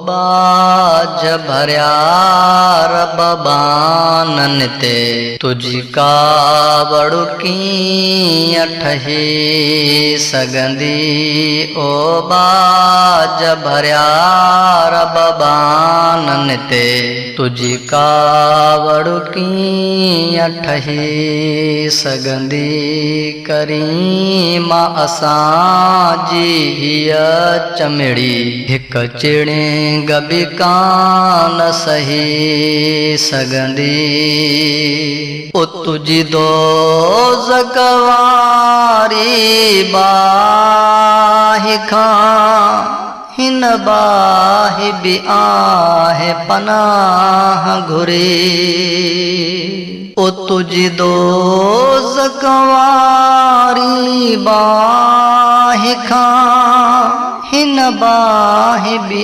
बाज भरिया रब बानन ते तुझी कावड़ कीअं ठही सघंदी। ओ बाज भरिया रब बानन ते तुझी कावड़ कीअं ठही सघंदी। करीमा असांजी हीअ चमिड़ी हिक चिड़िंग बि कान सही सघंदी। ओ तुझी दोज़ख वारी बाहि खां हिन बाहि बि आहे पनाह घुरी। ओ तुझी दोज़ख वारी बाहि खां हिन बाहि बि